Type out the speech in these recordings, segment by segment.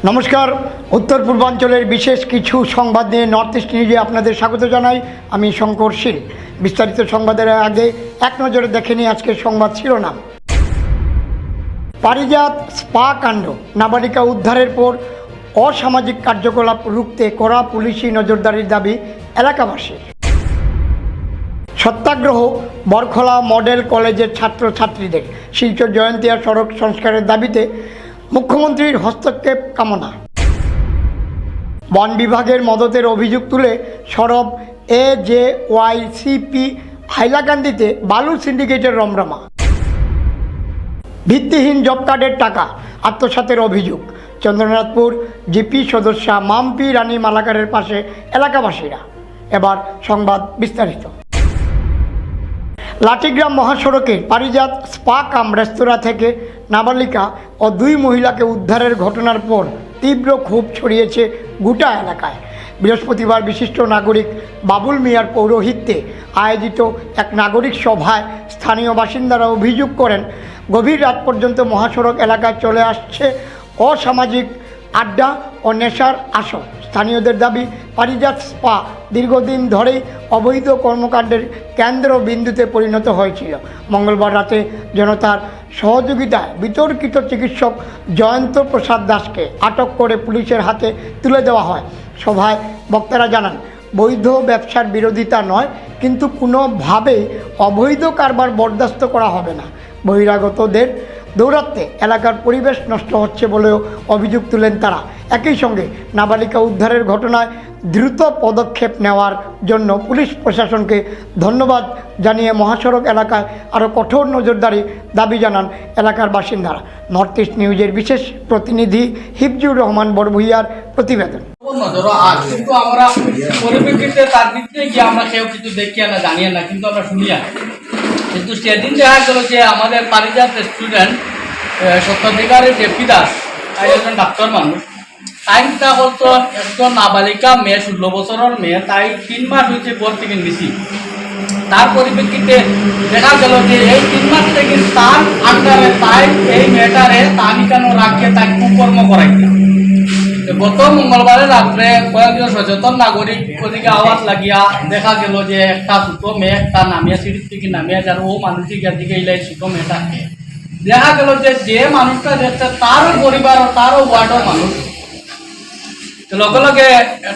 নমস্কার, উত্তর পূর্বাঞ্চলের বিশেষ কিছু সংবাদ নিয়ে নর্থ ইস্ট নিউজে আপনাদের স্বাগত জানাই। আমি শঙ্কর শীল। বিস্তারিত সংবাদের আগে এক নজরে দেখে নিই আজকের সংবাদ শিরোনাম। পারিজাত স্পা কাণ্ড, নাবালিকা উদ্ধারের পর অসামাজিক কার্যকলাপ রুখতে কড়া পুলিশি নজরদারির দাবি এলাকাবাসীর। সত্যাগ্রহ, বরখলা মডেল কলেজের ছাত্রছাত্রীদের। শিলচর জয়ন্তিয়া সড়ক সংস্কারের দাবিতে মুখ্যমন্ত্রীর হস্তক্ষেপ কামনা। বন বিভাগের মদতের অভিযোগ তুলে সরব AJYCP হাইলাকান্দিতে বালু সিন্ডিকেটের রমরমা। ভিত্তিহীন জব কার্ডের টাকা আত্মসাতের অভিযোগ। চন্দ্রনাথপুর জিপি সদস্যা মাম্পি রানী মালাকারের পাশে এলাকাবাসীরা। এবার সংবাদ বিস্তারিত। লাঠিগ্রাম মহাসড়কের পারিজাত স্পা কাম রেস্তোরাঁ থেকে নাবালিকা ও দুই মহিলাকে উদ্ধারের ঘটনার পর তীব্র ক্ষোভ ছড়িয়েছে গোটা এলাকায়। বৃহস্পতিবার বিশিষ্ট নাগরিক বাবুল মিয়ার পৌরোহিত্যে আয়োজিত এক নাগরিক সভায় স্থানীয় বাসিন্দারা অভিযোগ করেন, গভীর রাত পর্যন্ত মহাসড়ক এলাকায় চলে আসছে অসামাজিক আড্ডা ও নেশার আসর। স্থানীয়দের দাবি, পারিজাত স্পা দীর্ঘদিন ধরেই অবৈধ কর্মকাণ্ডের কেন্দ্রবিন্দুতে পরিণত হয়েছিল। মঙ্গলবার রাতে জনতার সহযোগিতায় বিতর্কিত চিকিৎসক জয়ন্ত প্রসাদ দাসকে আটক করে পুলিশের হাতে তুলে দেওয়া হয়। সভায় বক্তারা জানান, বৈধ ব্যবসার বিরোধিতা নয়, কিন্তু কোনোভাবেই অবৈধ কারবার বরদাস্ত করা হবে না। বহিরাগতদের দৌরাত্মে এলাকার পরিবেশ নষ্ট হচ্ছে বলেও অভিযোগ তুলেন তারা। একই সঙ্গে নাবালিকা উদ্ধারের ঘটনায় দ্রুত পদক্ষেপ নেওয়ার জন্য পুলিশ প্রশাসনকে ধন্যবাদ জানিয়ে মহাসড়ক এলাকায় আরও কঠোর নজরদারি দাবি জানান এলাকার বাসিন্দারা। নর্থ ইস্ট নিউজের বিশেষ প্রতিনিধি হিফজুর রহমান বড়ভূইয়ার প্রতিবেদন। কিন্তু আমরা পরিপ্রেক্ষিতে তার দিকে গিয়ে আমরা কেউ কিছু দেখি না, জানি না, কিন্তু আমরা শুনি না। কিন্তু সেদিন দেখা গেল যে আমাদের পারিজাত স্টুডেন্ট সত্যাধিকারী জেপি দাস, তাই একজন ডাক্তার মানুষ, তাই তা বলতো একজন নাবালিকা মেয়ে, 16 বছরের মেয়ে, তাই 3 মাস হয়েছে ঘর থেকে নিছি। তার পরিপ্রেক্ষিতে দেখা গেল যে এই 3 মাস থেকে তার আন্ডারে তাই এই মেয়েটারে তানি কেন রাখিয়ে তাই কুকর্ম করাইছে। গত মঙ্গলবারে রাত্রে কয়েকজন সচেতন নাগরিক ওদিকে আওয়াজ লাগিয়া দেখা গেল যে একটা ছোট মেয়ে একটা নামিয়া সিঁড়ির থেকে নামিয়া যার ও মানুষের দিকে ইলাই ছোট মেয়েটা দেখা গেল যে মানুষটা দেখছে তারও পরিবার তারও ওয়ার্ডের মানুষ। লগে লগে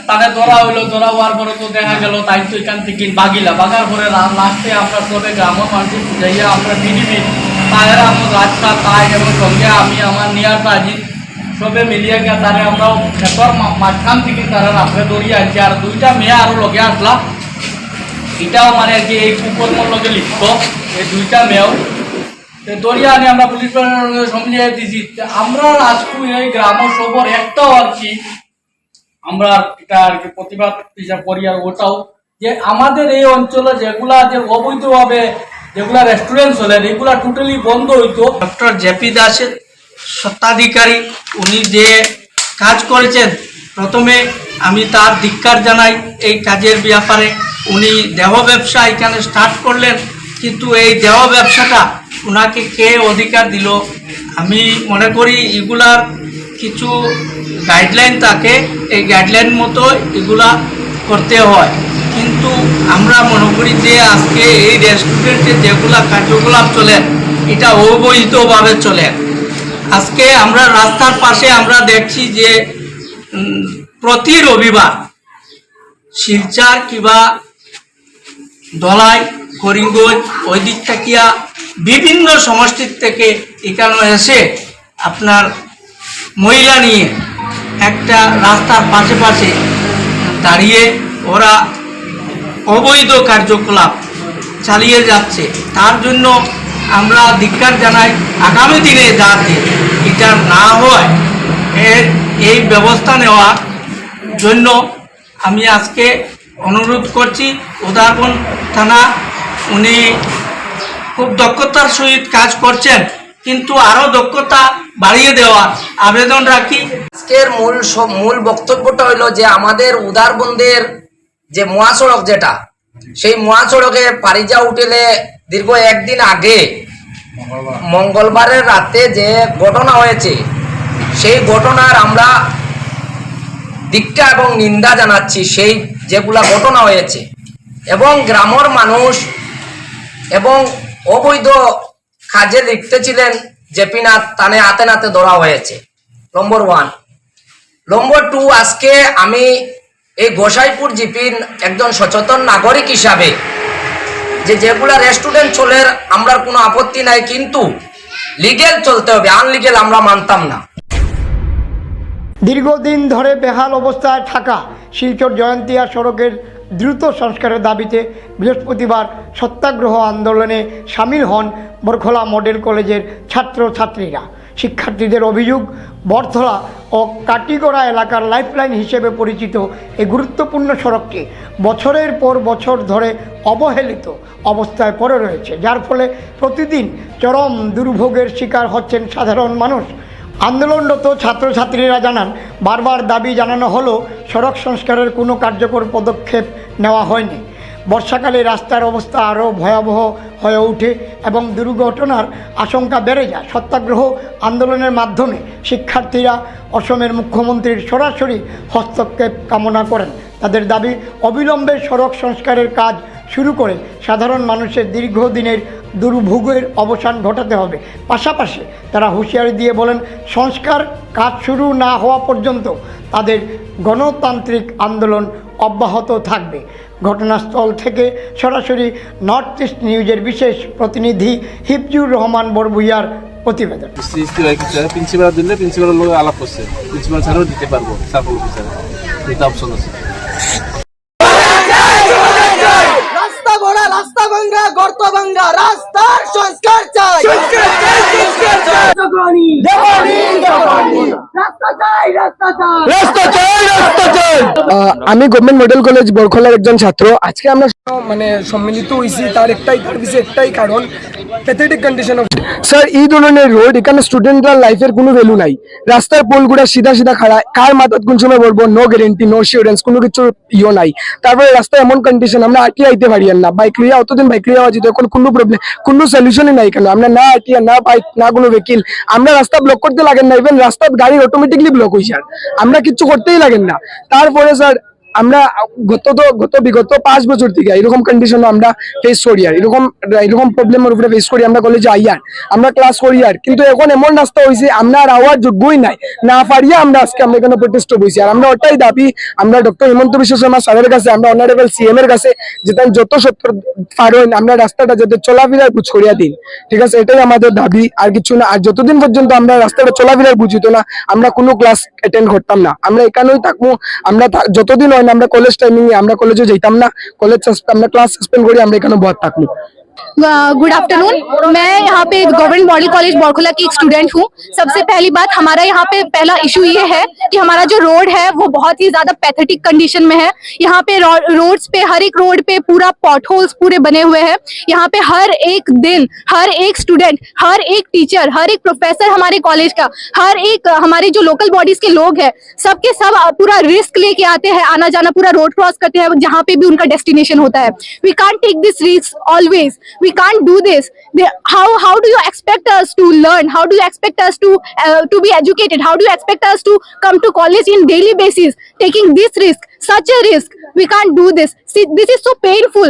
তাদের ধরা হইলো, ধরা হওয়ার পরে তো দেখা গেল তাই তো এখান থেকে বাগিলা বাগার পরে লাস্টে আমরা সবে গ্রামের মানুষ যাইয়া আমরা বিডিবি তাদের আমার রাস্তা তাই এবং সঙ্গে আমি আমার নিয়ার কাজী সবে মিলিয়ে গিয়া তারে আমরা খেতর মাঝখান থেকে তারা রাত্রে দৌড়িয়ে আসছি। আর 2টা মেয়ে আরও লগে আসলাম, এটাও মানে আর কি এই কুকর্মর লগে লিপ্ত, এই 2টা মেয়েও দৌড়িয়ে আনি আমরা পুলিশ সমঝিয়ে দিছি। আমরা আজকে এই গ্রামের সবর একটাও আর কি আমরা এটা আর কি প্রতিবাদ হিসাব করি। আর ওটাও যে আমাদের এই অঞ্চলে যেগুলা যে অবৈধভাবে যেগুলা রেস্টুরেন্ট চলে এগুলা টোটালি বন্ধ হইতো। ডক্টর জেপি দাসের স্বত্বাধিকারী উনি যে কাজ করেছেন, প্রথমে আমি তার ধিক্কার জানাই এই কাজের ব্যাপারে। উনি দেহ ব্যবসা এখানে স্টার্ট করলেন, কিন্তু এই দেহ ব্যবসাটা ওনাকে কে অধিকার দিল? আমি মনে করি এগুলার কিছু গাইডলাইন থাকে, এই গাইডলাইন মতো এগুলা করতে হয়। কিন্তু আমরা মনে করি যে আজকে এই রেস্টুরেন্টে যেগুলা কার্যকলাপ চলেন এটা অবৈধভাবে চলেন। আজকে আমরা রাস্তার পাশে আমরা দেখছি যে প্রতি রবিবার শিলচর কিংবা ধলাই করিমগঞ্জ ওই দিক থেকে বিভিন্ন সমষ্টির থেকে এখানে এসে আপনার মহিলা নিয়ে একটা রাস্তার পাশে পাশে দাঁড়িয়ে ওরা অবৈধ কার্যকলাপ চালিয়ে যাচ্ছে। তার জন্য আমরা ধিক্কার জানাই। আগামী দিনে যাতে এটা না হয় এই ব্যবস্থা নেওয়ার জন্য আমি আজকে অনুরোধ করছি। উদারবন থানা উনি খুব দক্ষতার সহিত কাজ করছেন, কিন্তু আরও দক্ষতা বাড়িয়ে দেওয়ার আবেদন রাখি। আজকের মূল বক্তব্যটা হইল যে আমাদের উদারবন্দের যে মহাসড়ক যেটা, সেই মহাসড়কে পারিজা হোটেলে দীর্ঘ একদিন আগে মঙ্গলবারের রাতে যে ঘটনা হয়েছে, সেই ঘটনার আমরা ধিক্কার এবং নিন্দা জানাচ্ছি, সেই যেগুলা ঘটনা হয়েছে, এবং গ্রামের মানুষ এবং অবৈধ কাজে লিপ্ত ছিলেন জেপি নাথ তানে হাতে নাতে ধরা হয়েছে, নম্বর 1। নম্বর 2, আজকে আমি এই গোসাইপুর জিপির একজন সচেতন নাগরিক হিসাবে যেগুলা রেস্টুরেন্ট চলে আমরা কোনো আপত্তি নাই, কিন্তু লিগেল চলতে হবে, আনলিগেল আমরা মানতাম না। দীর্ঘদিন ধরে বেহাল অবস্থায় থাকা শিলচর জয়ন্তিয়া সড়কের দ্রুত সংস্কারের দাবিতে বৃহস্পতিবার সত্যাগ্রহ আন্দোলনে সামিল হন বরখলা মডেল কলেজের ছাত্রছাত্রীরা। শিক্ষার্থীদের অভিযোগ, বরথলা ও কাটিগড়া এলাকার লাইফলাইন হিসেবে পরিচিত এই গুরুত্বপূর্ণ সড়কটি বছরের পর বছর ধরে অবহেলিত অবস্থায় পড়ে রয়েছে, যার ফলে প্রতিদিন চরম দুর্ভোগের শিকার হচ্ছেন সাধারণ মানুষ। আন্দোলনরত ছাত্রছাত্রীরা জানান, বারবার দাবি জানানো হলেও সড়ক সংস্কারের কোনো কার্যকর পদক্ষেপ নেওয়া হয়নি। বর্ষাকালে রাস্তার অবস্থা আরও ভয়াবহ হয়ে ওঠে এবং দুর্ঘটনার আশঙ্কা বেড়ে যায়। সত্যাগ্রহ আন্দোলনের মাধ্যমে শিক্ষার্থীরা অসমের মুখ্যমন্ত্রীর সরাসরি হস্তক্ষেপ কামনা করেন। তাদের দাবি, অবিলম্বে সড়ক সংস্কারের কাজ শুরু করে সাধারণ মানুষের দীর্ঘদিনের দুর্ভোগের অবসান ঘটাতে হবে। পাশাপাশি তারা হুঁশিয়ারি দিয়ে বলেন, সংস্কার কাজ শুরু না হওয়া পর্যন্ত তাদের গণতান্ত্রিক আন্দোলন অব্যাহত থাকবে। ঘটনাস্থল থেকে সরাসরি নর্থ ইস্ট নিউজের বিশেষ প্রতিনিধি হিফজুর রহমান বরভূঁইয়ার প্রতিবেদন। প্রিন্সিপাল দিলে প্রিন্সিপালের লোক আলাপ করছে, প্রিন্সিপাল ছাড়াও দিতে পারবো, সার্কল অফিসার এটা অপশন আছে। রাস্তা বড়া, রাস্তা ভাঙ্গা, গর্ত ভাঙ্গা, রাস্তার সংস্কার চাই, সংস্কার চাই, সংস্কার চাই, জগনি জগনি জগনি, রাস্তা চাই, রাস্তা চাই, রাস্তা চাই, রাস্তা চাই। আমি গভর্নমেন্ট মডেল কলেজ বরখলার একজন ছাত্র। আজকে আমরা সম্মিলিত হয়েছি, তার পিছনে একটাই কারণ, প্যাথেটিক কন্ডিশন অফ স্যার। এই ধরনের রোড, এখানে স্টুডেন্টরা লাইফের কোনো ভ্যালু নাই। রাস্তার পোলগুড়া সিধা সিধা খাড়া, কার মাথাত কোন সময় বলবো, নো গ্যারেন্টি, নো শিওরেন্স, কোনো কিছু নাই। তারপরে রাস্তায় এমন কন্ডিশন, আমরা আটিয়া আইতে পারি না, বাইক লিয়া অতদিন বাইক লিয়া যেত, এখন কোনো প্রবলেম, কোনো সলিউশনই নাই। কেন আমরা না আটিয়া, না বাইক, না কোনো ভেহিকল, আমরা রাস্তা ব্লক করতে লাগেন না, ইভেন রাস্তার গাড়ি অটোমেটিকলি ব্লক হয়েছে, আমরা কিচ্ছু করতেই লাগেন না। তারপরে স্যার আমরা বিগত 5 বছর থেকে এরকম কন্ডিশন আমরা ফেস করি, আর এরকম প্রবলেমের উপরে ফেস করি। আমরা কলেজে আইয়ার, আমরা ক্লাস করি, আর কিন্তু এখন এমন রাস্তা হয়েছে আমরা আর আওয়ার যোগ্যই নাই, না পারিয়া আমরা আজকে আমরা এখানে প্রোটেস্ট বইছি। আর আমরা ওটাই দাবি, আমরা ডক্টর হিমন্ত বিশ্ব শর্মা স্যারের কাছে, আমরা অনারেবল সিএম এর কাছে, যেটা যত সত্তর পারেন আমরা রাস্তাটা যাতে চলাফেরার বুঝ করিয়া দিন, ঠিক আছে, এটাই আমাদের দাবি, আর কিছু না। আর যতদিন পর্যন্ত আমরা রাস্তাটা চলাফেরার বুঝিত না, আমরা কোনো ক্লাস অ্যাটেন্ড করতাম না, আমরা এখানেই থাকবো। আমরা যতদিন হয় না আমরা কলেজ টাইমিং আমরা কলেজে যেতাম না, কলেজ আমরা ক্লাস সাসপেন্ড করি, আমরা এখানে বহাত থাকবো। Good afternoon. मैं यहाँ पे गवर्नमेंट मॉडल कॉलेज बरखला की एक स्टूडेंट हूँ। सबसे पहली बात, हमारा यहाँ पे पहला इशू ये है कि हमारा जो रोड है वो बहुत ही ज्यादा पैथेटिक कंडीशन में है। यहाँ पे रोड्स पे, हर एक रोड पे पूरा पॉट होल्स पूरे बने हुए हैं। यहाँ पे हर एक दिन, हर एक स्टूडेंट, हर एक टीचर, हर एक प्रोफेसर हमारे कॉलेज का, हर एक हमारे जो लोकल बॉडीज के लोग हैं, सबके सब पूरा रिस्क लेके आते हैं, आना जाना पूरा रोड क्रॉस करते हैं जहाँ पे भी उनका डेस्टिनेशन होता है। We can't take this risk always, we can't do this. How do you expect us to learn? How do you expect us to be educated? How do you expect us to come to college in daily basis taking this risk, such a risk? We can't do this. See, this is so painful.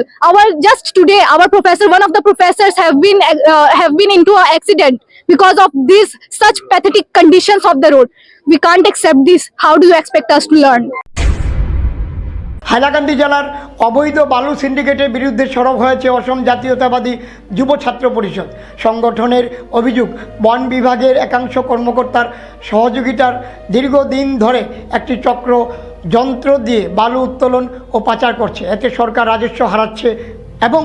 Just today our professor, one of the professors have been into an accident because of this such pathetic conditions of the road. We can't accept this. How do you expect us to learn? Hailakandi জেলার অবৈধ বালু সিন্ডিকেটের বিরুদ্ধে সরব হয়েছে অসম জাতীয়তাবাদী যুব ছাত্র পরিষদ। সংগঠনের অভিযোগ, বন বিভাগের একাংশ কর্মকর্তার সহযোগিতার দীর্ঘদিন ধরে একটি চক্র যন্ত্র দিয়ে বালু উত্তোলন ও পাচার করছে। এতে সরকার রাজস্ব হারাচ্ছে এবং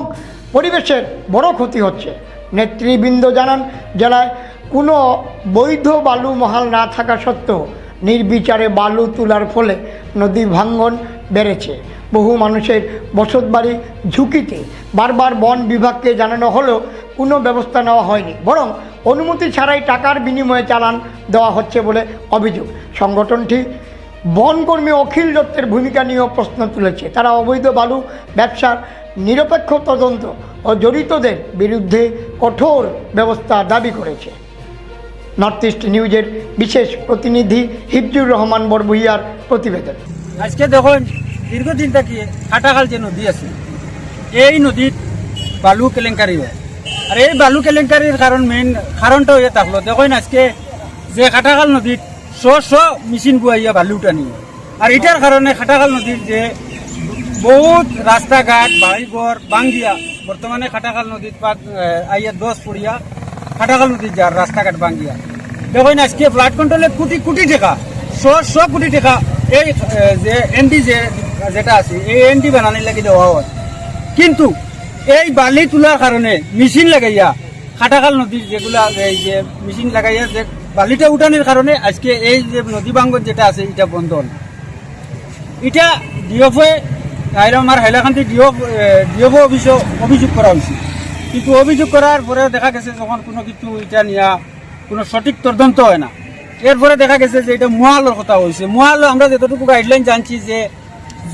পরিবেশের বড় ক্ষতি হচ্ছে। নেতৃবৃন্দ জানান, জেলায় কোনো বৈধ বালু মহাল না থাকা সত্ত্বেও নির্বিচারে বালু তোলার ফলে নদী ভাঙ্গন বেড়েছে। বহু মানুষের বসতবাড়ি ঝুঁকিতে। বারবার বন বিভাগকে জানানো হলেও কোনো ব্যবস্থা নেওয়া হয়নি, বরং অনুমতি ছাড়াই টাকার বিনিময়ে চালান দেওয়া হচ্ছে বলে অভিযোগ। সংগঠনটি বনকর্মী অখিল দত্তের ভূমিকা নিয়েও প্রশ্ন তুলেছে। তারা অবৈধ বালু ব্যবসার নিরপেক্ষ তদন্ত ও জড়িতদের বিরুদ্ধে কঠোর ব্যবস্থা দাবি করেছে। নর্থ ইস্ট নিউজের বিশেষ প্রতিনিধি হিফজুর রহমান বরভূইয়ার প্রতিবেদন। আজকে দেখুন দীর্ঘদিন থেকে খাটাখাল যে নদী আছে এই নদীর বালু কেলেঙ্কারি হয়। আর এই বালু কেলেঙ্কারির মেইন কারণটা হয়ে থাকলো দেখুন আজকে যে খাটাখাল নদীর মেশিন বুয়াইয়া বালু উঠানি। আর এটার কারণে খাটাখাল নদীর যে বহুত রাস্তাঘাট বাড়িঘর ভাঙ্গিয়া বর্তমানে খাটাখাল নদীর আইয়া 10 পড়িয়া খাটাখাল নদীর যার রাস্তাঘাট ভাঙ্গিয়া দেখুন আজকে ফ্লাড কন্ট্রোলে কোটি কোটি টাকা 100 কোটি টাকা এই যে এনডি যেটা আছে এই এনডি বানানোর লাগি দেওয়া হয়। কিন্তু এই বালি তোলার কারণে মেশিন লাগাইয়া খাটাখাল নদীর যেগুলা এই যে মেশিন লাগাইয়া যে বালিটা উঠানোর কারণে আজকে এই যে নদী ভাঙ্গন যেটা আছে এটা বন্ধ হল। এটা ডিএফএ আমার হাইলাকান্দি ডিএফও অভিযোগ করা হয়েছে। কিন্তু অভিযোগ করার পরে দেখা গেছে যখন কোনো কিছু এটা নিয়ে কোনো সঠিক তদন্ত হয় না, এরপরে দেখা গেছে যে এটা মহালের কথা হয়েছে। মহাল আমরা যতটুকু গাইডলাইন জানছি যে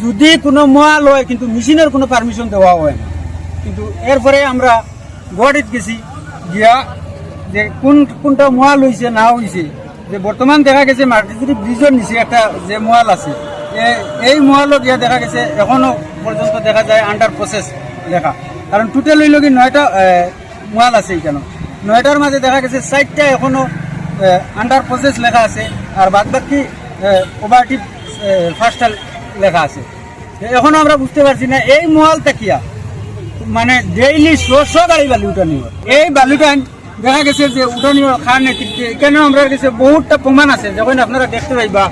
যদি কোনো মহাল হয় কিন্তু মেশিনের কোনো পারমিশন দেওয়া হয় না। কিন্তু এরপরে আমরা গুয়াহাটিত গেছি গিয়া যে কোনটা মহাল হয়েছে না হয়েছে, যে বর্তমান দেখা গেছে মার্টিজুরি ব্রিজের নিচে একটা যে মহাল আছে এই মহালও গিয়া দেখা গেছে এখনো পর্যন্ত দেখা যায় আন্ডার প্রসেস লেখা। কারণ টোটাল হইল কি 9টা মহাল আছে এখানে, 9টার মাঝে দেখা গেছে 4টা এখনো আন্ডার প্রসেস লেখা আছে আর বাদ বাকি ওভারটিভ ফার্স্টাল লেখা আছে। এখনো আমরা বুঝতে পারছি না এই মহাল তাকিয়া মানে ডেইলি 100 গাড়ি বালি উঠানি হয়। এই বালুটা দেখা গেছে যে উঠানি খাওয়ার নেতৃত্বে এখানেও আমরা কাছে বহুতটা প্রমাণ আছে যখন আপনারা দেখতে পাইবা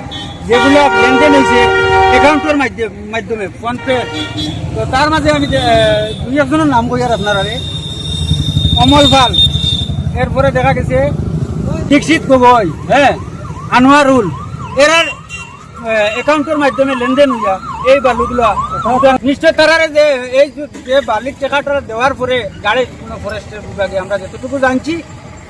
যেগুলো লেনদেন হয়েছে অ্যাকাউন্টের মাধ্যমে ফোনপে। তো তার মাঝে আমি 2-1জনের নাম কই আর আপনারা অমল পাল, এরপরে দেখা গেছে দীক্ষিত গগৈ, আনোয়ারুল, এরার অ্যাকাউন্টের মাধ্যমে লেনদেন হইয়া এই বালুগুলো নিশ্চয় তারা যে এই যে বালির টাকাটা দেওয়ার পরে গাড়ি কোনো ফরেস্টের বিভাগে আমরা যতটুকু জানছি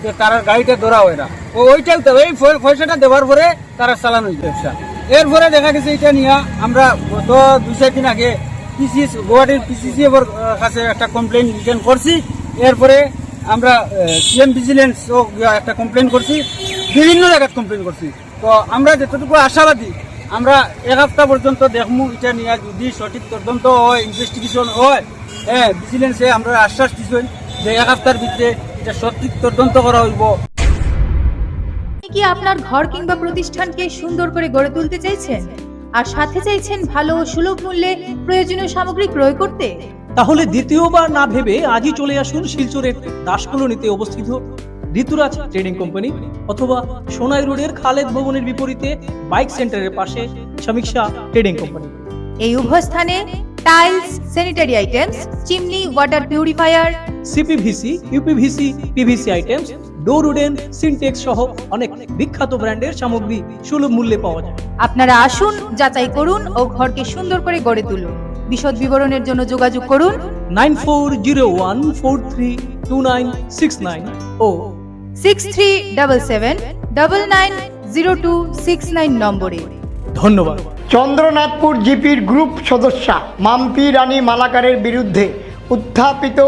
যে তারা গাড়িটা ধরা হয় না, ওইটাও তো এই পয়সাটা দেওয়ার পরে তারা চালানো হয়েছে ব্যবসা। এরপরে দেখা গেছে এটা নিয়ে আমরা গত 2-4 দিন আগে গুয়াহাটির পিসিসি এর কাছে একটা কমপ্লেন রিটার্ন করছি। এরপরে আমরা সিএম ভিজিলেন্সও একটা কমপ্লেন করছি, বিভিন্ন জায়গায় কমপ্লেন করছি। তো আমরা যতটুকু আশাবাদী আমরা 1 সপ্তাহ পর্যন্ত দেখমু এটা নিয়ে যদি সঠিক তদন্ত হয়, ইনভেস্টিগেশন হয়, ভিজিলেন্সে আমরা আশ্বাস দিচ্ছেন যে 1 সপ্তাহের ভিতরে এটা সঠিক তদন্ত করা হইব। আপনি কি আপনার ঘর কিংবা প্রতিষ্ঠানকে সুন্দর করে গড়ে তুলতে চাইছেন আর সাথে চাইছেন ভালো ও সুলভ মূল্যে প্রয়োজনীয় সামগ্রী ক্রয় করতে? তাহলে দ্বিতীয়বার না ভেবে আজই চলে আসুন শিলচরের দাসকলোনিতে অবস্থিত ঋতুরাজ ট্রেডিং কোম্পানি অথবা সোনাই রোডের খালেদ ভবনের বিপরীতে বাইক সেন্টারের পাশে সমীক্ষা ট্রেডিং কোম্পানি। এই উভয় স্থানে tiles, sanitary items, chimney, water purifier, CPVC, uPVC, PVC items, ডোর উডেন, সিনটেক্স সহ অনেক বিখ্যাত ব্র্যান্ডের সামগ্রী সুলভ মূল্যে পাওয়া যায়। আপনারা আসুন, যাচাই করুন ও ঘরকে সুন্দর করে গড়ে তুলুন। বিশদ বিবরণের জন্য যোগাযোগ করুন 9401432969 ও 6377990269 নম্বরে। ধন্যবাদ। চন্দ্রনাথপুর জিপির গ্রুপ সদস্যা মাম্পি রানী মালাকারের বিরুদ্ধে উত্থাপিত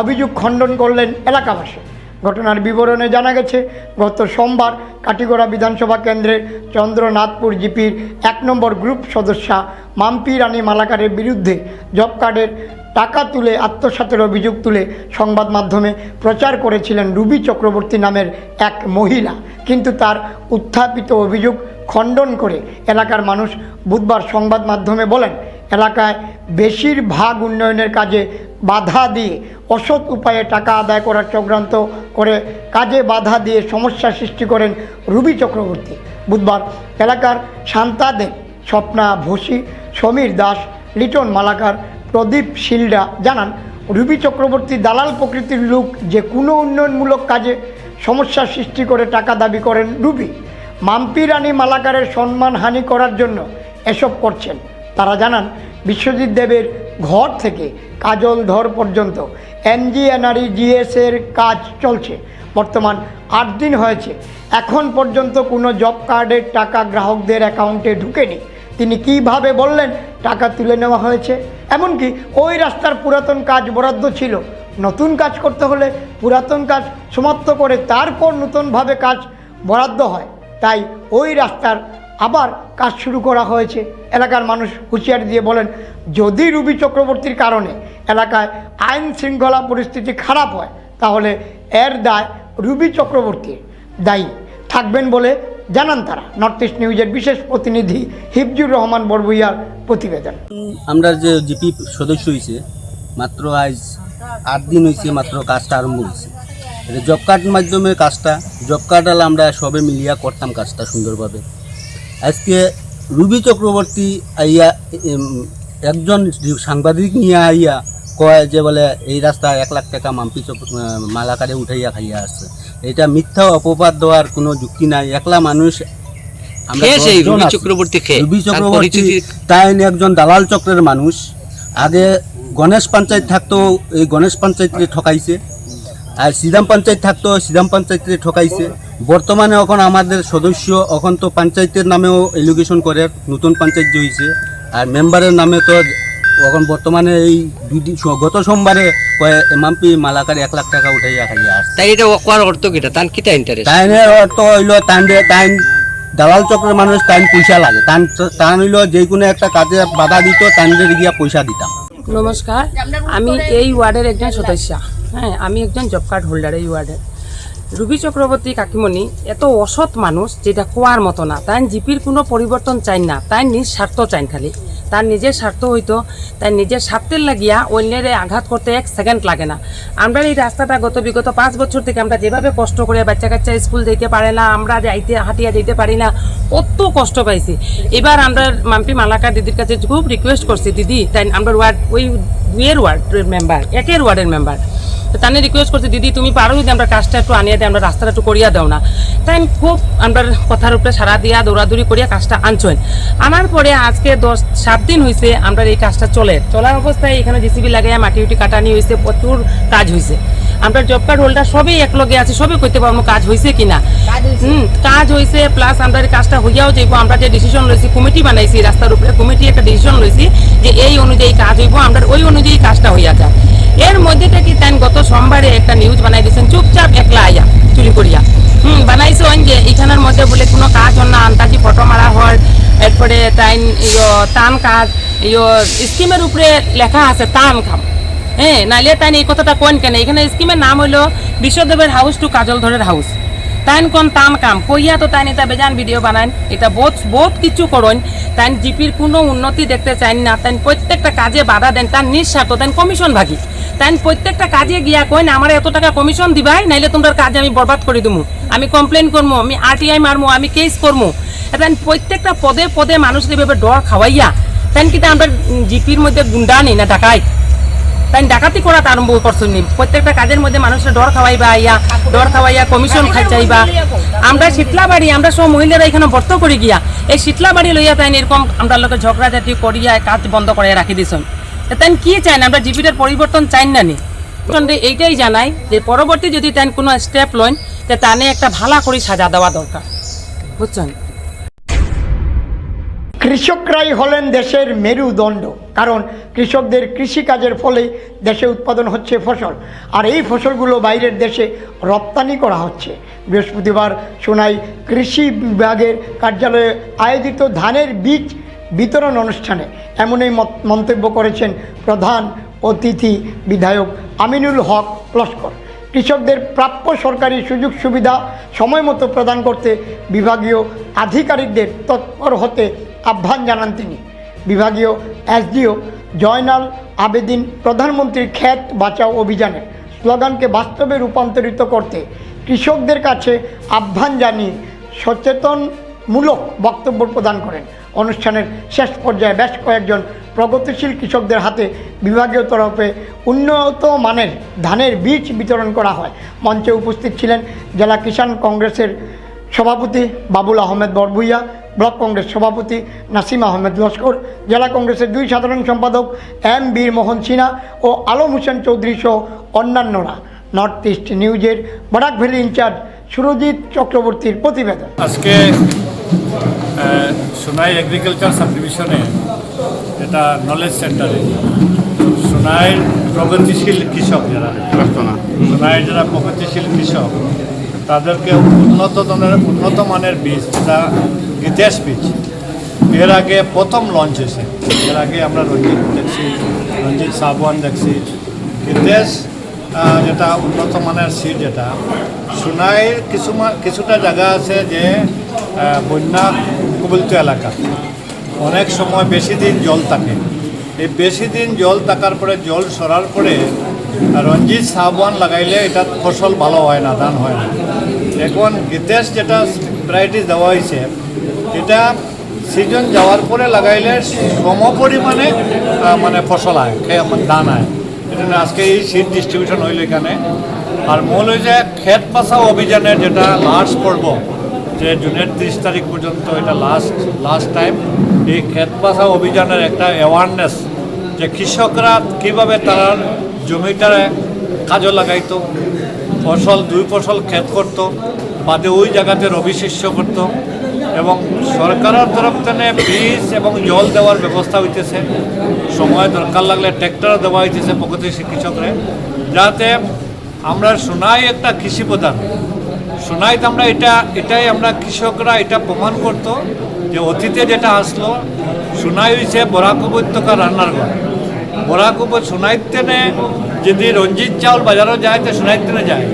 অভিযোগ খণ্ডন করলেন এলাকাবাসী। ঘটনার বিবরণে জানা গেছে, গত সোমবার কাটিগড়া বিধানসভা কেন্দ্রের চন্দ্রনাথপুর জিপির 1 নম্বর গ্রুপ সদস্যা মাম্পি রানী মালাকারের বিরুদ্ধে জব কার্ডের টাকা তুলে আত্মসাতের অভিযোগ তুলে সংবাদ মাধ্যমে প্রচার করেছিলেন রুবি চক্রবর্তী নামের এক মহিলা। কিন্তু তার উত্থাপিত অভিযোগ খণ্ডন করে এলাকার মানুষ বুধবার সংবাদ মাধ্যমে বলেন, এলাকায় বেশিরভাগ উন্নয়নের কাজে বাধা দিয়ে অসৎ উপায়ে টাকা আদায় করার চক্রান্ত করে কাজে বাধা দিয়ে সমস্যা সৃষ্টি করেন রুবি চক্রবর্তী। বুধবার এলাকার শান্তা দেব, স্বপ্না ভসি, সমীর দাস, লিটন মালাকার, প্রদীপ শিলডা জানান, রুবি চক্রবর্তী দালাল প্রকৃতির লোক, যে কোনো উন্নয়নমূলক কাজে সমস্যা সৃষ্টি করে টাকা দাবি করেন রুবি। মাম্পি রানী মালাকারের সম্মানহানি করার জন্য এসব করছেন। তারা জানান, বিশ্বজিৎ দেবের ঘর থেকে কাজল ধর পর্যন্ত NGNREGS-এর কাজ চলছে। বর্তমান 8 দিন হয়েছে, এখন পর্যন্ত কোনো জব কার্ডের টাকা গ্রাহকদের অ্যাকাউন্টে ঢুকেনি। তিনি কিভাবে বললেন টাকা তুলে নেওয়া হয়েছে? এমনকি ওই রাস্তার পুরাতন কাজ বরাদ্দ ছিল, নতুন কাজ করতে হলে পুরাতন কাজ সমাপ্ত করে তারপর নতুনভাবে কাজ বরাদ্দ হয়, তাই ওই রাস্তার আবার কাজ শুরু করা হয়েছে। এলাকার মানুষ হুঁশিয়ারি দিয়ে বলেন, যদি রুবি চক্রবর্তীর কারণে এলাকায় আইন শৃঙ্খলা পরিস্থিতি খারাপ হয় তাহলে এর দায় রুবি চক্রবর্তীর দায়ী থাকবেন বলে জানান তারা। নর্থ ইস্ট নিউজের বিশেষ প্রতিনিধি হিফজুর রহমান বড়ভূইয়ার প্রতিবেদন। আমরা যে জিপি সদস্য হয়েছে মাত্র আজ 8 দিন হয়েছে, মাত্র কাজটা আরম্ভ হয়েছে। জব কার্ড মাধ্যমে কাজটা, জব কার্ড আলা আমরা সবে মিলিয়া করতাম কাজটা সুন্দরভাবে। আজকে রুবি চক্রবর্তী আইয়া একজন সাংবাদিক নিয়ে আইয়া কয় যে বলে এই রাস্তায় 1 লাখ টাকা মাম্পি মালাকারে উঠাইয়া খাইয়া আসছে। এটা মিথ্যা অপবাদ দেওয়ার কোনো যুক্তি নাই। একলা মানুষ রুবি চক্রবর্তী তাই একজন দালাল চক্রের মানুষ। আগে গণেশ পঞ্চায়েত থাকতো, এই গণেশ পঞ্চায়েতে ঠকাইছে, আর সিদাম পঞ্চায়েত থাকতো, সিদাম পঞ্চায়েতে ঠকাইছে। বর্তমানে এখন আমাদের সদস্য এখন তো পঞ্চায়েতের নামেও এলিগেশন করে, নতুন পঞ্চায়েত যে হয়েছে, আর মেম্বারের নামে তো এখন বর্তমানে এই গত সোমবারে এমপি মালাকার 1 লাখ টাকা উঠাইয়া খাইয়া আসছে। তাই এটা কোয়ার অর্থ কিটা তান কিটা ইন্টারেস্ট? তাইনের অর্থ হইল তাইন দালাল চক্রের মানুষ, তাইন পয়সা লাগে, তান হইল যে কোনো একটা কাজে বাধা দিত, তাইনের গিয়া পয়সা দিতাম। নমস্কার, আমি এই ওয়ার্ডের একজন সদস্য। হ্যাঁ, আমি একজন জব কার্ড হোল্ডার এই ওয়ার্ডের। রুবি চক্রবর্তী কাকিমণি এত অসৎ মানুষ যেটা কোয়ার মতো না। তাই জিপির কোনো পরিবর্তন চাই না, তাই নিজ স্বার্থ চাইন খালি। তার নিজের স্বার্থ হইতো, তাই নিজের স্বার্থের লাগিয়া অন্যের আঘাত করতে 1 সেকেন্ড লাগে না। আমরা এই রাস্তাটা বিগত 5 বছর থেকে আমরা যেভাবে কষ্ট করে বাচ্চা কাচ্চা স্কুল যেতে পারে না, আমরা হাঁটিয়া যেতে পারি না, কত কষ্ট পাইছি। এবার আমরা মাম্পি মালাকার দিদির কাছে খুব রিকোয়েস্ট করছি, দিদি তাই আমরা ওয়ার্ড ওই 2 ওয়ার্ডের মেম্বার, 1 ওয়ার্ডের মেম্বার, তাই রিকোয়েস্ট করছি, দিদি তুমি পারো যদি আমরা কাজটা একটু আনিয়ে দেয়, আমরা রাস্তাটা একটু করিয়া দাও না। তাই খুব আমরা কথার উপরে সারা দিয়া দৌড়াদৌড়ি করিয়া কাজটা আনছেন। আনার পরে আজকে 7 দিন হয়েছে আমরা এই কাজটা চলার অবস্থায় এখানে জেসিবি লাগাইয়া মাটি উটি কাটানি হয়েছে, প্রচুর কাজ হয়েছে। আমরা জব কার্ড হোল্ডার সবই একলগে আছে, সবই করতে পারবো কাজ হয়েছে কিনা। কাজ হয়েছে, প্লাস আমরা কাজটা হইয়াও যাইব। আমরা যে ডিসিশন লইছি, কমিটি বানাইছি রাস্তার উপরে, কমিটি একটা ডিসিশন লইছি যে এই অনুযায়ী কাজ হইব, আমরা ওই অনুযায়ী কাজটা হইয়া যায়। এর মধ্যে থেকে তাই গত সোমবারে একটা নিউজ বানাই দিয়েছেন, চুপচাপ একলা আইয়া চুরি করিয়া বানাইছেন যে এখানের মধ্যে বলে কোনো কাজ হন না, আন্তাজি ফটো মারা হয়। এরপরে তাই টান কাজ স্কিমের উপরে লেখা আছে টান কাম। হ্যাঁ, নাইলে তাই এই কথাটা কোন কেন, এখানে স্কিমের নাম হইলো বিশ্বদেবের হাউস টু কাজল ধরের হাউস। তাই কোন টান কাম কইয়া তো তাই এটা বেজান ভিডিও বানান, এটা বহুত কিছু করেন। তাই জিপির কোনো উন্নতি দেখতে চান না, তাই প্রত্যেকটা কাজে বাধা দেন, তার নিঃস্বার্থ, তাই কমিশন ভাগি। তাই প্রত্যেকটা কাজে গিয়া কইন আমার এত টাকা কমিশন দিবাই, নাইলে তোমার কাজ আমি বরবাদ করে দেবো, আমি কমপ্লেন করবো, আমি RTI মারবো, আমি কেস করবো। তাই প্রত্যেকটা পদে পদে মানুষকে এভাবে ডর খাওয়াইয়া তাই কিন্তু আমরা জিপির মধ্যে গুন্ডা নেই না ডাকাই, তাই ডাকাতি করা আরম্ভ করছেন। প্রত্যেকটা কাজের মধ্যে মানুষের ডর খাওয়াইয়া কমিশন খাই চাইবা। আমরা শীতলাবাড়ি, আমরা সব মহিলারা এখানে বর্ত করে গিয়া এই শীতলাবাড়ি লইয়া তাই এরকম আমরা লোকের ঝগড়াঝাটি করিয়া কাজ বন্ধ করে রাখি দিয়েছেন। তাই কি চাই না, আমরা জিপিটার পরিবর্তন চাই না নি। এইটাই জানাই যে পরবর্তী যদি তাই কোনো স্টেপ লন, তানে একটা ভালো করে সাজা দেওয়া দরকার, বুঝছেন। কৃষকরাই হলেন দেশের মেরুদণ্ড, কারণ কৃষকদের কৃষিকাজের ফলে দেশে উৎপাদন হচ্ছে ফসল, আর এই ফসলগুলো বাইরের দেশে রপ্তানি করা হচ্ছে। বৃহস্পতিবার সোনাই কৃষি বিভাগের কার্যালয়ে আয়োজিত ধানের বীজ বিতরণ অনুষ্ঠানে এমনই মন্তব্য করেছেন প্রধান অতিথি বিধায়ক আমিনুল হক লস্কর। কৃষকদের প্রাপ্য সরকারি সুযোগ সুবিধা সময়মতো প্রদান করতে বিভাগীয় আধিকারিকদের তৎপর হতে আহ্বান জানান তিনি। বিভাগীয় SDO জয়নাল আবেদিন প্রধানমন্ত্রীর ক্ষেত বাঁচাও অভিযানের স্লোগানকে বাস্তবে রূপান্তরিত করতে কৃষকদের কাছে আহ্বান জানিয়ে সচেতনমূলক বক্তব্য প্রদান করেন। অনুষ্ঠানের শেষ পর্যায়ে বেশ কয়েকজন প্রগতিশীল কৃষকদের হাতে বিভাগীয় তরফে উন্নত মানের ধানের বীজ বিতরণ করা হয়। মঞ্চে উপস্থিত ছিলেন জেলা কিষাণ কংগ্রেসের সভাপতি বাবুল আহমেদ বড়ভূইয়া, ব্লক কংগ্রেস সভাপতি নাসিম আহমেদ লস্কর, জেলা কংগ্রেসের 2 সাধারণ সম্পাদক M বীর মোহন সিনহা ও আলম হোসেন চৌধুরী সহ অন্যান্যরা। নর্থ ইস্ট নিউজের বরাক ভ্যালি ইনচার্জ সুরজিৎ চক্রবর্তীর প্রতিবেদন। আজকে সোনাই এগ্রিকালচার সাবডিভিশনে এটা নলেজ সেন্টারে সোনাইয়ের প্রগতিশীল কৃষক যারা প্রগতিশীল কৃষক তাদেরকে উন্নত মানের বীজ, যেটা গীতেশ বীজ, এর আগে প্রথম লঞ্চ হয়েছে। এর আগে আমরা রঞ্জিত দেখছি, রঞ্জিত সাবওয়ান দেখছি, গীতেশ যেটা উন্নত মানের সিড, যেটা সোনাইয়ের কিছুটা জায়গা আছে যে বন্যা কবলিত এলাকা, অনেক সময় বেশি দিন জল থাকে। এই বেশি দিন জল থাকার পরে, জল সরার পরে রঞ্জিত সাবওয়ান লাগাইলে এটা ফসল ভালো হয় না, ধান হয় না। এখন গীতেশ যেটা ভ্যারাইটিস দেওয়া হয়েছে, এটা সিজন যাওয়ার পরে লাগাইলে সম পরিমাণে মানে ফসল হয়, ধান হয়। এটা আজকে এই সিড ডিস্ট্রিবিউশন হইল এখানে। আর মূল হয়েছে ক্ষেত বাঁচাও অভিযানের যেটা লাস্ট পর্ব, যে জুনের 30 তারিখ পর্যন্ত এটা লাস্ট টাইম। এই ক্ষেত বাঁচাও অভিযানের একটা অ্যাওয়ারনেস, যে কৃষকরা কীভাবে তারা জমিটারে কাজে লাগাইতো, ফসল 2 ফসল ক্ষেত করতো, বাদে ওই জায়গাতে রবি শস্য করতো, এবং সরকারের তরফ থেকে বীজ এবং জল দেওয়ার ব্যবস্থা হইতেছে। সময় দরকার লাগলে ট্র্যাক্টর দেওয়া হইতেছে প্রগতিশীল কৃষকরা, যাতে আমরা সোনাই একটা কৃষি প্রধান। সোনাইতে আমরা এটাই আমরা কৃষকরা এটা প্রমাণ করতো যে অতীতে যেটা আসলো, সোনাই হয়েছে বরাক উপত্যকার রান্নার ঘর। বরাক সোনাইতে যদি রঞ্জিত চাউল বাজারও যায় তো সোনাইতে যায়,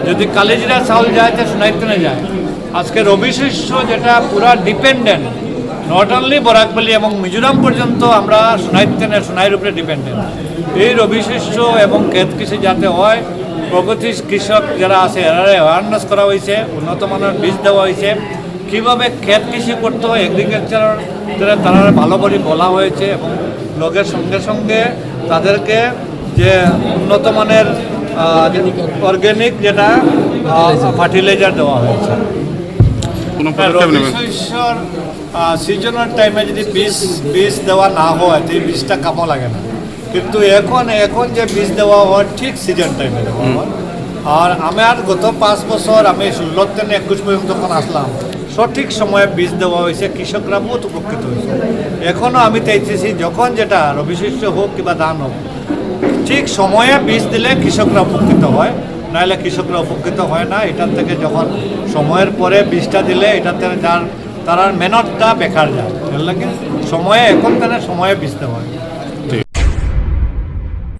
যদি কালিজিরা চাউল যায় তো সোনাইতে যায়। আজকে রবি শস্য যেটা পুরা ডিপেন্ডেন্ট, নট অনলি বরাকবালি এবং মিজোরাম পর্যন্ত আমরা সোনাইয়ের উপরে ডিপেন্ডেন্ট। এই রবি শস্য এবং ক্ষেত কৃষি যাতে হয়, প্রগতি কৃষক যারা আছে এরা অ্যাওয়ারনেস করা হয়েছে, উন্নত মানের বীজ দেওয়া হয়েছে, কীভাবে ক্ষেত কৃষি করতে হয় এগ্রিকালচার তারা ভালো করে বলা হয়েছে, এবং লোকের সঙ্গে সঙ্গে তাদেরকে যে উন্নত মানের অর্গ্যানিক যেটা ফার্টিলাইজার দেওয়া হয়েছে। রবি শস্যর সিজনের টাইমে যদি বীজ দেওয়া না হয় তো এই বীজটা কামো লাগে না, কিন্তু এখন যে বীজ দেওয়া হয় ঠিক সিজন টাইমে দেওয়া হয়। আর আমার গত 5 বছর আমি 16 থেকে 21 পর্যন্ত যখন আসলাম, সঠিক সময়ে বীজ দেওয়া হয়েছে, কৃষকরা বহুত উপকৃত হয়েছে। এখনও আমি চাইতেছি যখন যেটা রবি শস্য হোক কিংবা ধান হোক, ঠিক সময়ে বীজ দিলে কৃষকরা উপকৃত হয়, নাহলে কৃষকরা উপকৃত হয় না। এটার থেকে যখন সময়ের পরে বীজটা দিলে এটাতে তার মেহনতটা বেকার যায়। এর লাগে সময়ে এখন তাহলে সময়ে বীজ দেওয়া হয়।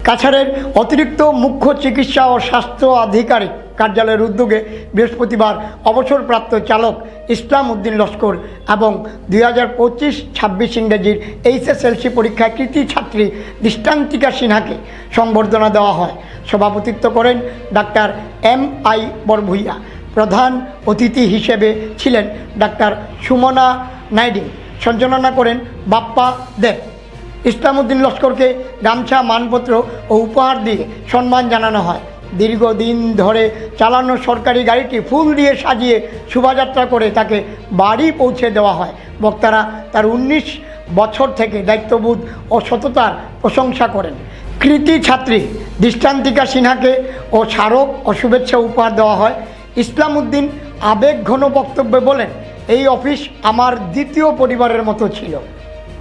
কাছাড়ের অতিরিক্ত মুখ্য চিকিৎসা ও স্বাস্থ্য আধিকারিক কার্যালয়ের উদ্যোগে বৃহস্পতিবার অবসরপ্রাপ্ত চালক ইসলাম উদ্দিন লস্কর এবং 2025-26 ইংরেজির HSLC পরীক্ষায় কৃতী ছাত্রী দৃষ্টান্তিকা সিনহাকে সংবর্ধনা দেওয়া হয়। সভাপতিত্ব করেন ডাক্তার MI বরভূইয়া। প্রধান অতিথি হিসেবে ছিলেন ডাক্তার সুমনা নাইডিং। সঞ্চালনা করেন বাপ্পা দেব। ইসলাম উদ্দিন লস্করকে গামছা, মানপত্র ও উপহার দিয়ে সম্মান জানানো হয়। দীর্ঘদিন ধরে চালানো সরকারি গাড়িটি ফুল দিয়ে সাজিয়ে শোভাযাত্রা করে তাকে বাড়ি পৌঁছে দেওয়া হয়। বক্তারা তার 19 বছর থেকে দায়িত্ববোধ ও সততার প্রশংসা করেন। কৃতী ছাত্রী দৃষ্টান্তিকা সিনহাকে ও স্মারক ও শুভেচ্ছা উপহার দেওয়া হয়। ইসলাম উদ্দিন আবেগঘন বক্তব্যে বলেন, এই অফিস আমার দ্বিতীয় পরিবারের মতো ছিল।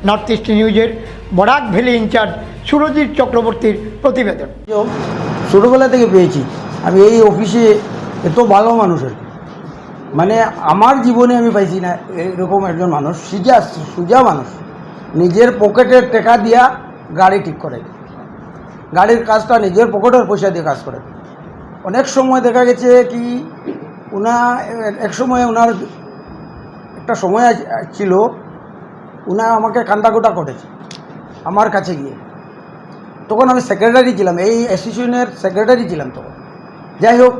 নর্থ ইস্ট নিউজের বরাক ভ্যালি ইনচার্জ সুরজিৎ চক্রবর্তীর প্রতিবেদন। ছোটোবেলা থেকে পেয়েছি আমি এই অফিসে এত ভালো মানুষের, মানে আমার জীবনে আমি পাইছি না এরকম একজন মানুষ। সোজা মানুষ, নিজের পকেটের টাকা দিয়া গাড়ি ঠিক করে, গাড়ির কাজটা নিজের পকেটের পয়সা দিয়ে কাজ করে। অনেক সময় দেখা গেছে কি এক সময় ওনার একটা সময় ছিল, উনি আমাকে কান্দাকোটা করেছে আমার কাছে গিয়ে। তখন আমি সেক্রেটারি ছিলাম, এই অ্যাসোসিয়েশনের সেক্রেটারি ছিলাম তখন। যাই হোক,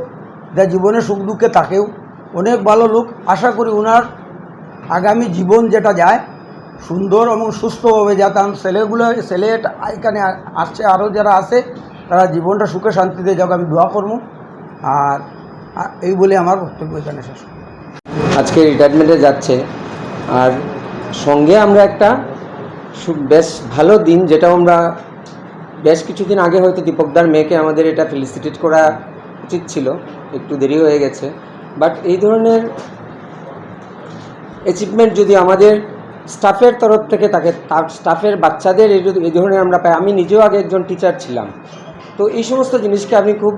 যা জীবনে সুখ দুঃখে থাকেও অনেক ভালো লোক। আশা করি ওনার আগামী জীবন যেটা যায় সুন্দর এবং সুস্থভাবে, যাতে আমি ছেলে এখানে আসছে, আরও যারা আছে তারা জীবনটা সুখে শান্তিতে যাক, আমি দোয়া করবো। আর এই বলে আমার বক্তব্য এখানে শেষ। আজকে রিটায়ারমেন্টে যাচ্ছে, আর সঙ্গে আমরা একটা বেশ ভালো দিন, যেটা আমরা বেশ কিছুদিন আগে হয়তো দীপকদার মেয়েকে আমাদের এটা ফেলিসিটেট করা উচিত ছিল, একটু দেরি হয়ে গেছে। বাট এই ধরনের অ্যাচিভমেন্ট যদি আমাদের স্টাফের তরফ থেকে থাকে, স্টাফের বাচ্চাদের এই ধরনের আমরা পাই। আমি নিজেও আগে একজন টিচার ছিলাম, তো এই সমস্ত জিনিসকে আমি খুব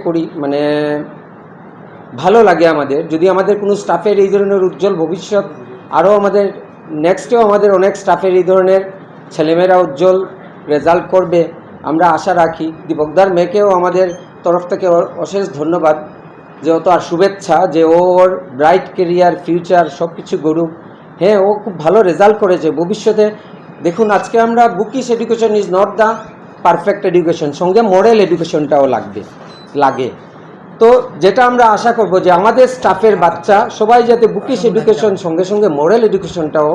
করি, মানে ভালো লাগে আমাদের যদি আমাদের কোনো স্টাফের এই ধরনের উজ্জ্বল ভবিষ্যৎ, আরও আমাদের নেক্সটেও আমাদের অনেক স্টাফের এই ধরনের ছেলেমেয়েরা উজ্জ্বল রেজাল্ট করবে আমরা আশা রাখি। দীপকদার মেয়েকেও আমাদের তরফ থেকে অশেষ ধন্যবাদ, যেহেতু আর শুভেচ্ছা যে ওর ব্রাইট কেরিয়ার ফিউচার সব কিছু গড়ুক। হ্যাঁ, ও খুব ভালো রেজাল্ট করেছে। ভবিষ্যতে দেখুন, আজকে আমরা bookish education is not the perfect education, সঙ্গে মডেল এডুকেশনটাও লাগে। তো যেটা আমরা আশা করব যে আমাদের স্টাফের বাচ্চা সবাই যাতে বুকিশ এডুকেশন সঙ্গে সঙ্গে মডেল এডুকেশনটাও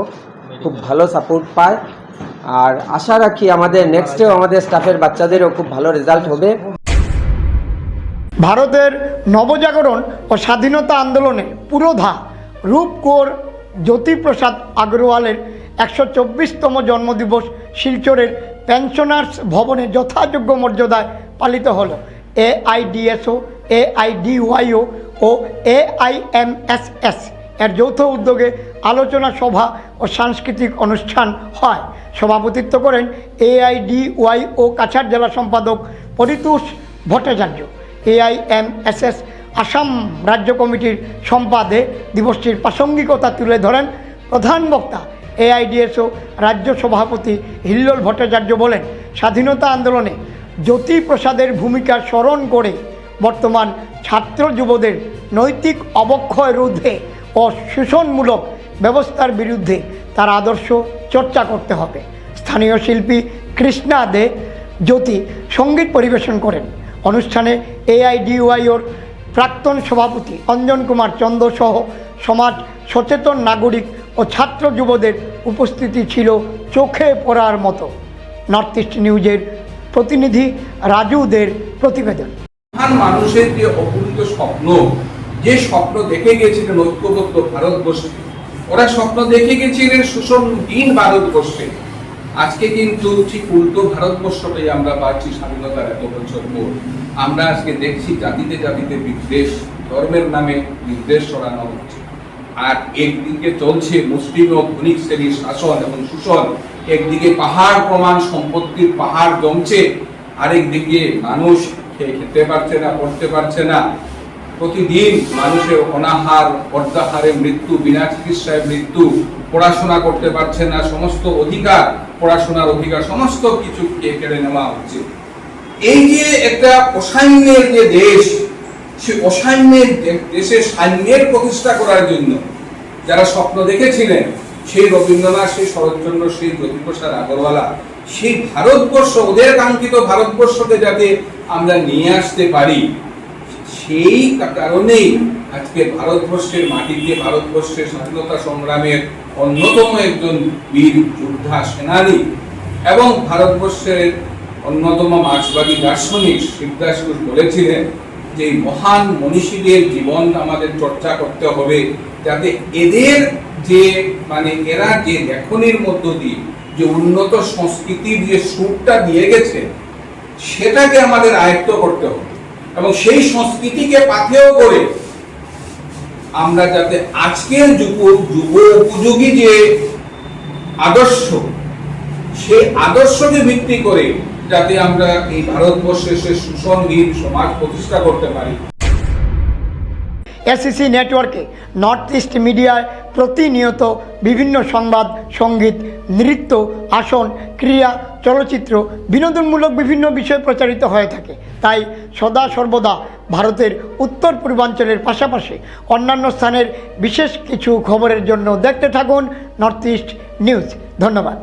খুব ভালো সাপোর্ট পায়। আর আশা রাখি আমাদের নেক্সটেও আমাদের স্টাফের বাচ্চাদেরও খুব ভালো রেজাল্ট হবে। ভারতের নবজাগরণ ও স্বাধীনতা আন্দোলনের পুরোধা রূপকোর জ্যোতিপ্রসাদ আগরওয়ালের 124তম জন্মদিবস শিলচরের পেনশনার্স ভবনে যথাযোগ্য মর্যাদায় পালিত হলো। AIDSO, AIDYO ও AIMSS এর যৌথ উদ্যোগে আলোচনা সভা ও সাংস্কৃতিক অনুষ্ঠান হয়। সভাপতিত্ব করেন AIDYO কাছাড় জেলা সম্পাদক পরিতোষ ভট্টাচার্য। AIMSS আসাম রাজ্য কমিটির সম্পাদে দিবসটির প্রাসঙ্গিকতা তুলে ধরেন প্রধান বক্তা। AIDSO রাজ্য সভাপতি হিল্লোল ভট্টাচার্য বলেন, স্বাধীনতা আন্দোলনে জ্যোতিপ্রসাদের ভূমিকা স্মরণ করে বর্তমান ছাত্র যুবদের নৈতিক অবক্ষয় রোধে ও শোষণমূলক ব্যবস্থার বিরুদ্ধে তার আদর্শ চর্চা করতে হবে। স্থানীয় শিল্পী কৃষ্ণা দে জ্যোতি সঙ্গীত পরিবেশন করেন। অনুষ্ঠানে AIDYOর প্রাক্তন সভাপতি অঞ্জন কুমার চন্দ সহ সমাজ সচেতন নাগরিক ও ছাত্র যুবদের উপস্থিতি ছিল চোখে পড়ার মতো। নর্থ ইস্ট নিউজের প্রতিনিধি রাজুদের প্রতিবেদন। মানুষের যে অপূর্ত স্বপ্ন, যে স্বপ্ন দেখে গেছিলেন ঐক্যবদ্ধ ভারতবর্ষে, ওরা স্বপ্ন দেখে গেছিলেন শোষণহীন ভারতবর্ষে। আজকে কিন্তু ঠিক উল্টো ভারতবর্ষটাই আমরা পাচ্ছি স্বাধীনতার এত বছর পর। আমরা আজকে দেখছি জাতিতে জাতিতে বিদ্বেষ, ধর্মের নামে বিদ্বেষ ছড়ানো হচ্ছে। আর একদিকে চলছে মুসলিম ও ধনিক শ্রেণীর শাসন এবং শোষণ, একদিকে পাহাড় প্রমাণ সম্পত্তির পাহাড় জমছে, আরেকদিকে মানুষ খেতে পারছে না, পড়তে পারছে না। প্রতিদিন মানুষের অনাহার, অর্ধাহারে মৃত্যু, বিনা চিকিৎসায় মৃত্যু, পড়াশোনা করতে পারছে না, সমস্ত অধিকার, পড়াশোনার অধিকার সমস্ত কিছু কেড়ে নেওয়া হচ্ছে। এই যে একটা অসাম্যের যে দেশ, সেই অসাম্যের দেশে সাম্যের প্রতিষ্ঠা করার জন্য যারা স্বপ্ন দেখেছিলেন, সেই রবীন্দ্রনাথ, সেই শরৎচন্দ্র, সেই জ্যোতিপ্রসাদ আগরওয়ালা, সেই ভারতবর্ষ, ওদের কাঙ্ক্ষিত ভারতবর্ষকে যাতে আমরা নিয়ে আসতে পারি, সেই কারণেই আজকে ভারতবর্ষের মাটিতে, ভারতবর্ষের স্বাধীনতা সংগ্রামের অন্যতম একজন বীর যোদ্ধা সেনানী এবং ভারতবর্ষের অন্যতম মার্ক্সবাদী দার্শনিক শিবদাস ঘোষ বলেছিলেন যে মহান মনীষীদের জীবন আমাদের চর্চা করতে হবে, যাতে এদের যে এরা যে লেখনের মধ্য দিয়ে যে উন্নত সংস্কৃতির যে সুরটা দিয়ে গেছে, সেটাকে আমাদের আয়ত্ত করতে হবে এবং সেই সংস্কৃতিকে পাথেয় করে আমরা যাতে আজকের যুব উপযোগী যে আদর্শ, সেই আদর্শকে ভিত্তি করে যাতে আমরা এই ভারতবর্ষের সে শোষণহীন সমাজ প্রতিষ্ঠা করতে পারি। SCC নেটওয়ার্কে নর্থ ইস্ট মিডিয়ায় প্রতিনিয়ত বিভিন্ন সংবাদ, সঙ্গীত, নৃত্য, আসন, ক্রীড়া, চলচ্চিত্র, বিনোদনমূলক বিভিন্ন বিষয় প্রচারিত হয়ে থাকে। তাই সদা সর্বদা ভারতের উত্তর পূর্বাঞ্চলের পাশাপাশি অন্যান্য স্থানের বিশেষ কিছু খবরের জন্য দেখতে থাকুন নর্থ ইস্ট নিউজ। ধন্যবাদ।